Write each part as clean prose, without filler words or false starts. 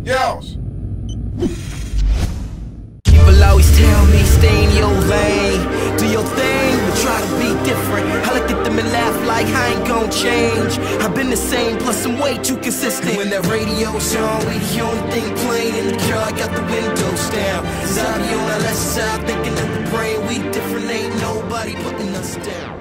Yells. People always tell me stay in your lane, do your thing, but try to be different. I look at them and laugh like I ain't gon' change. I've been the same, plus I'm way too consistent. When that radio's on, we the only thing playing in the car. I got the windows down. Cause I be on that left side thinking of the brain. We different, ain't nobody putting us down.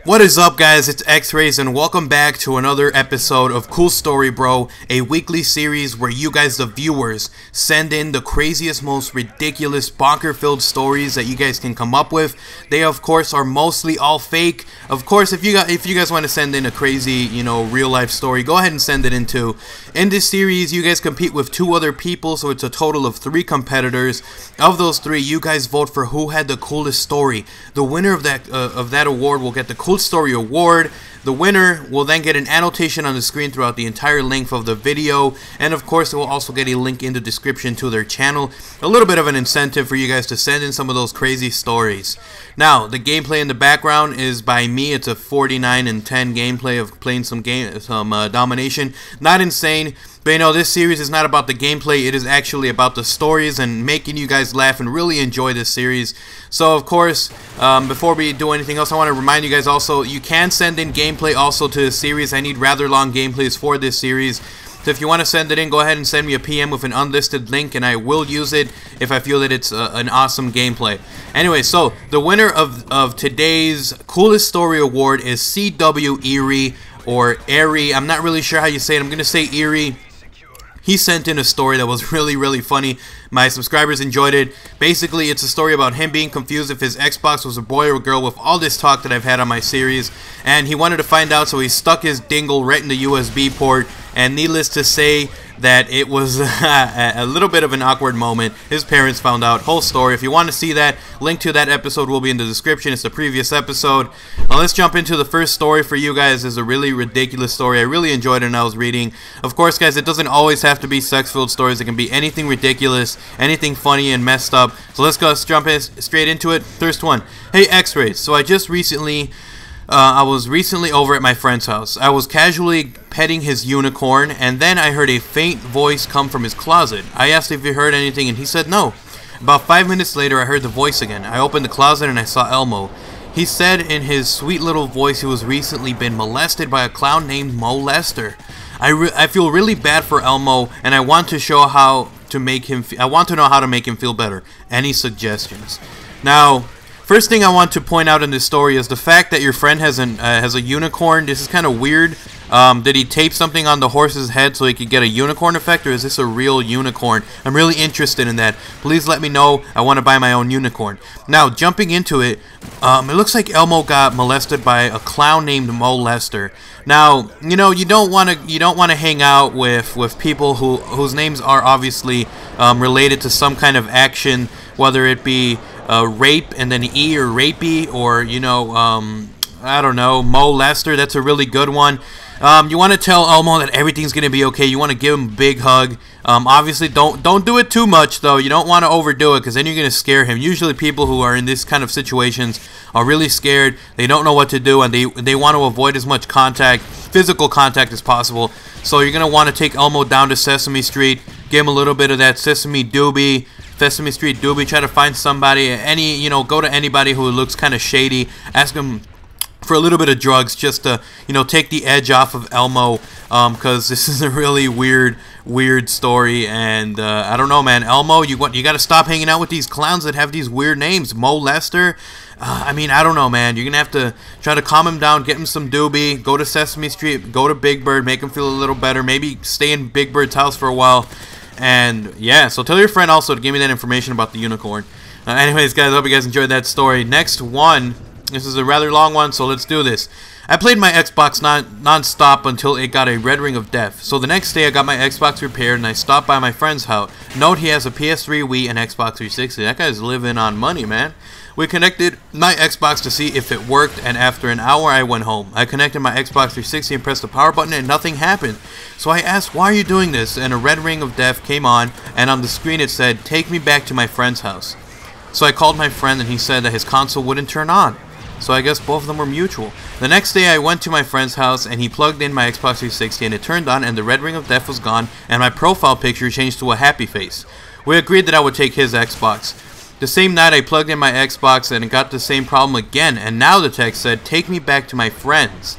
What is up, guys? It's X-Rays and welcome back to another episode of Cool Story Bro, a weekly series where you guys, the viewers, send in the craziest, most ridiculous, bonker-filled stories that you guys can come up with. They, of course, are mostly all fake. Of course, if you guys want to send in a crazy, real-life story, go ahead and send it in too. In this series, you guys compete with 2 other people, so it's a total of 3 competitors. Of those 3, you guys vote for who had the coolest story. The winner of that award will get the Cool Story Award. The winner will then get an annotation on the screen throughout the entire length of the video, and of course, they will also get a link in the description to their channel. A little bit of an incentive for you guys to send in some of those crazy stories. Now, the gameplay in the background is by me. It's a 49-10 gameplay of playing some domination. Not insane. But this series is not about the gameplay, it is actually about the stories and making you guys laugh and really enjoy this series. So of course, before we do anything else, I want to remind you guys also, you can send in gameplay also to this series. I need rather long gameplays for this series. So if you want to send it in, go ahead and send me a PM with an unlisted link and I will use it if I feel that it's an awesome gameplay. Anyway, so the winner of today's Coolest Story Award is CW Erie, or Airy. I'm not really sure how you say it. I'm going to say Erie. He sent in a story that was really funny. My subscribers enjoyed it. Basically, it's a story about him being confused if his Xbox was a boy or a girl with all this talk that I've had on my series. And he wanted to find out, so he stuck his dingle right in the USB port. And needless to say that it was a little bit of an awkward moment. His parents found out. Whole story. If you want to see that, link to that episode will be in the description. It's the previous episode. Now let's jump into the first story for you guys. It's a really ridiculous story. I really enjoyed it when I was reading. Of course, guys, it doesn't always have to be sex-filled stories. It can be anything ridiculous, anything funny and messed up. So let's jump straight into it. First one. Hey, X-Rays. So I was recently over at my friend's house. I was casually petting his unicorn, and then I heard a faint voice come from his closet. I asked if he heard anything, and he said no. About 5 minutes later, I heard the voice again. I opened the closet, and I saw Elmo. He said in his sweet little voice he was recently been molested by a clown named Mo Lester. I feel really bad for Elmo, and I want to show how to make him. I want to know how to make him feel better. Any suggestions? Now, first thing I want to point out in this story is the fact that your friend has a unicorn. This is kind of weird. Did he tape something on the horse's head so he could get a unicorn effect, or is this a real unicorn? I'm really interested in that. Please let me know. I want to buy my own unicorn. Now, jumping into it, it looks like Elmo got molested by a clown named Mo Lester. Now, you don't want to hang out with people whose names are obviously related to some kind of action, whether it be rape and then E or rapey, or I don't know, Mo Lester. That's a really good one. You want to tell Elmo that everything's gonna be okay. You want to give him a big hug. Obviously, don't do it too much though. You don't want to overdo it because then you're gonna scare him. Usually, people who are in this kind of situations are really scared. They don't know what to do, and they want to avoid as much physical contact as possible. So you're gonna want to take Elmo down to Sesame Street, give him a little bit of that Sesame Street doobie. Try to find somebody, go to anybody who looks kind of shady. Ask them for a little bit of drugs just to, take the edge off of Elmo, because this is a really weird story, and I don't know, man. Elmo, you got to stop hanging out with these clowns that have these weird names. Mo Lester, I don't know, man. You're gonna have to try to calm him down, get him some doobie, go to Sesame Street, go to Big Bird, make him feel a little better, maybe stay in Big Bird's house for a while. And yeah, so tell your friend also to give me that information about the unicorn. Anyways, guys, I hope you guys enjoyed that story. Next one. This is a rather long one, so let's do this. I played my Xbox non-stop until it got a red ring of death. So the next day I got my Xbox repaired and I stopped by my friend's house. Note he has a PS3, Wii, and Xbox 360. That guy's living on money, man. We connected my Xbox to see if it worked, and after an hour I went home. I connected my Xbox 360 and pressed the power button and nothing happened. So I asked, why are you doing this? And a red ring of death came on, and on the screen it said, take me back to my friend's house. So I called my friend and he said that his console wouldn't turn on. So I guess both of them were mutual. The next day I went to my friend's house and he plugged in my Xbox 360 and it turned on and the red ring of death was gone and my profile picture changed to a happy face. We agreed that I would take his Xbox. The same night I plugged in my Xbox and it got the same problem again, and now the text said, "Take me back to my friends."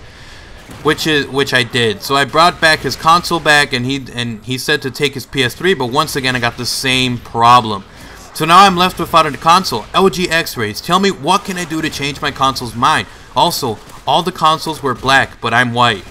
Which I did. So I brought back his console back and he said to take his PS3, but once again I got the same problem. So now I'm left without a console. LG X-Rays, tell me what can I do to change my console's mind? Also, all the consoles were black, but I'm white.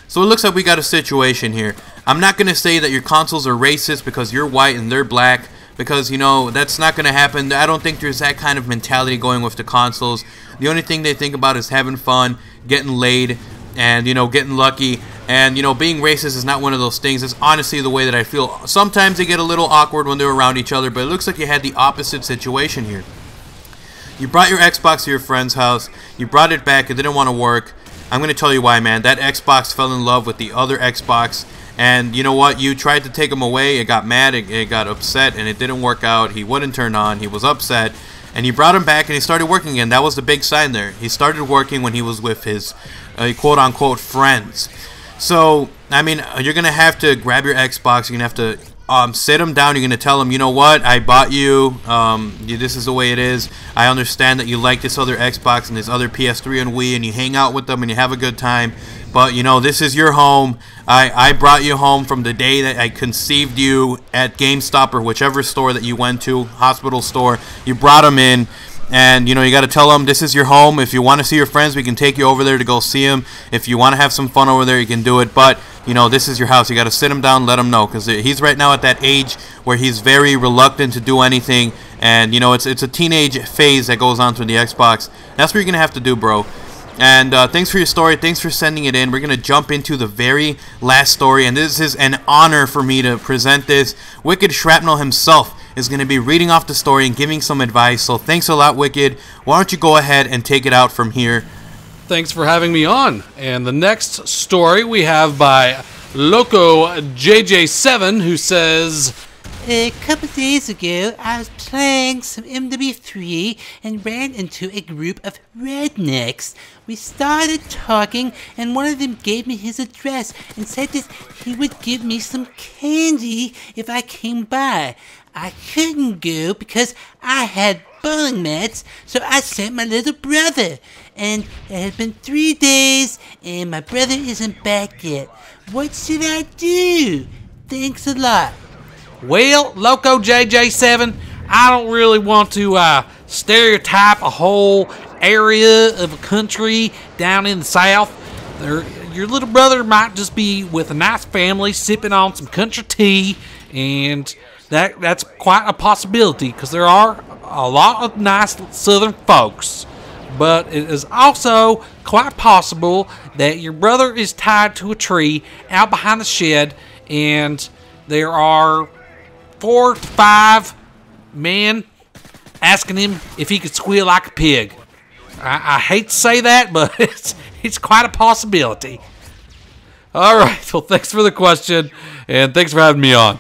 So it looks like we got a situation here. I'm not going to say that your consoles are racist because you're white and they're black, because, you know, that's not going to happen. I don't think there's that kind of mentality going with the consoles. The only thing they think about is having fun, getting laid, and, you know, getting lucky. And, you know, being racist is not one of those things. It's honestly the way that I feel. Sometimes they get a little awkward when they're around each other, but it looks like you had the opposite situation here. You brought your Xbox to your friend's house. You brought it back. It didn't want to work. I'm going to tell you why, man. That Xbox fell in love with the other Xbox. And you know what? You tried to take him away. It got mad. It got upset. And it didn't work out. He wouldn't turn on. He was upset. And you brought him back and he started working again. That was the big sign there. He started working when he was with his quote-unquote friends. So, I mean, you're going to have to grab your Xbox. You're going to have to sit him down. You're going to tell him, you know what? I bought you. This is the way it is. I understand that you like this other Xbox and this other PS3 and Wii, and you hang out with them and you have a good time. But, you know, this is your home. I brought you home from the day that I conceived you at GameStop or whichever store that you went to, hospital store. You brought them in. And, you know, you got to tell them this is your home. If you want to see your friends, we can take you over there to go see them. If you want to have some fun over there, you can do it. But, you know, this is your house. You got to sit him down, let him know. Because he's right now at that age where he's very reluctant to do anything. And, you know, it's a teenage phase that goes on through the Xbox. That's what you're going to have to do, bro. And thanks for your story. Thanks for sending it in. We're going to jump into the very last story. And this is an honor for me to present this. Wicked Shrapnel himself is going to be reading off the story and giving some advice. So thanks a lot, Wicked. Why don't you go ahead and take it out from here? Thanks for having me on. And the next story we have by Loco JJ7, who says, a couple days ago, I was playing some MW3 and ran into a group of rednecks. We started talking, and one of them gave me his address and said that he would give me some candy if I came by. I couldn't go because I had bowling mats, so I sent my little brother. And it had been 3 days, and my brother isn't back yet. What should I do? Thanks a lot. well, Loco JJ7, I don't really want to stereotype a whole area of a country down in the South. Your little brother might just be with a nice family sipping on some country tea, and that's quite a possibility because there are a lot of nice Southern folks. But it is also quite possible that your brother is tied to a tree out behind the shed, and there are 4 to 5 men asking him if he could squeal like a pig. I hate to say that, but it's quite a possibility. All right, well, thanks for the question, and thanks for having me on.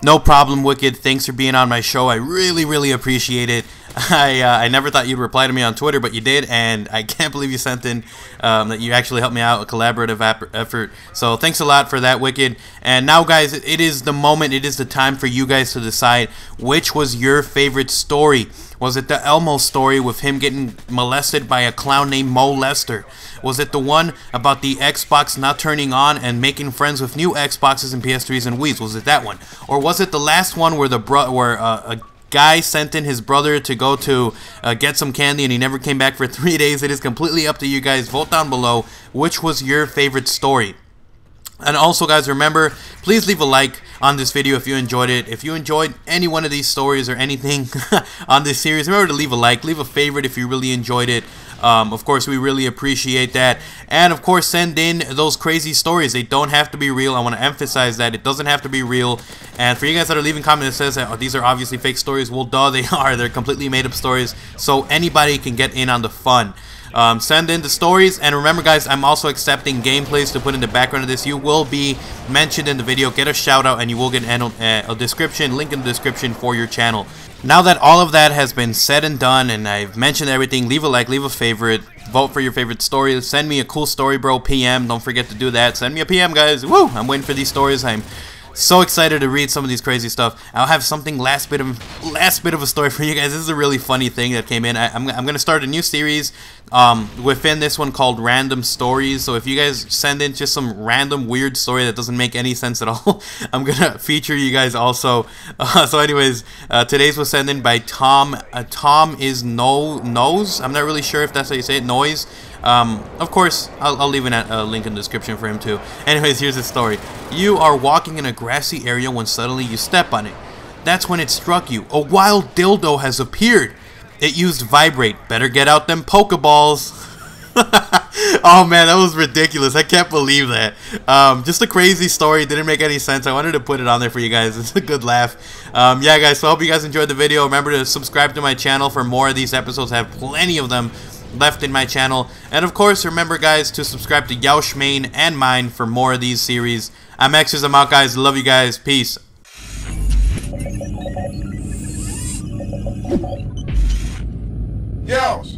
No problem, Wicked. Thanks for being on my show. I really appreciate it. I never thought you'd reply to me on Twitter, but you did, and I can't believe you sent in that you actually helped me out, a collaborative effort. So thanks a lot for that, Wicked. And now, guys, it is the moment, it is the time for you guys to decide which was your favorite story. Was it the Elmo story with him getting molested by a clown named Mo Lester? Was it the one about the Xbox not turning on and making friends with new Xboxes and PS3s and Wiis? Was it that one? Or was it the last one where a guy sent in his brother to go to get some candy and he never came back for 3 days? It is completely up to you guys. Vote down below which was your favorite story. And also, guys, remember, please leave a like on this video if you enjoyed it. If you enjoyed any one of these stories or anything on this series, remember to leave a like, leave a favorite if you really enjoyed it. Of course, we really appreciate that. And, of course, send in those crazy stories. They don't have to be real. I want to emphasize that. It doesn't have to be real. And for you guys that are leaving comments that says that, oh, these are obviously fake stories, well, duh, they are. They're completely made-up stories, so anybody can get in on the fun. Send in the stories, and remember guys, I'm also accepting gameplays to put in the background of this. You will be mentioned in the video, get a shout out, and you will get a description, link in the description for your channel. Now that all of that has been said and done, and I've mentioned everything, leave a like, leave a favorite, vote for your favorite story, send me a cool story bro PM, don't forget to do that, send me a PM guys. Woo, I'm waiting for these stories. I'm so excited to read some of these crazy stuff. I'll have something last bit of a story for you guys. This is a really funny thing that came in. I'm gonna start a new series within this one called Random Stories. So if you guys send in just some random weird story that doesn't make any sense at all, I'm gonna feature you guys also. So anyways, today's was sent in by Tom. Tom is Nose. I'm not really sure if that's how you say it. Noise. Of course, I'll leave a link in the description for him too. Anyways, here's the story. You are walking in a grassy area when suddenly you step on it. That's when it struck you. A wild dildo has appeared. It used vibrate. Better get out them Pokeballs. Oh man, that was ridiculous. I can't believe that. Just a crazy story. Didn't make any sense. I wanted to put it on there for you guys. It's a good laugh. Yeah guys, so I hope you guys enjoyed the video. Remember to subscribe to my channel for more of these episodes. I have plenty of them left in my channel. And of course, remember guys to subscribe to Yaush Main and mine for more of these series. I'm X's, I'm out guys. Love you guys. Peace. Yells.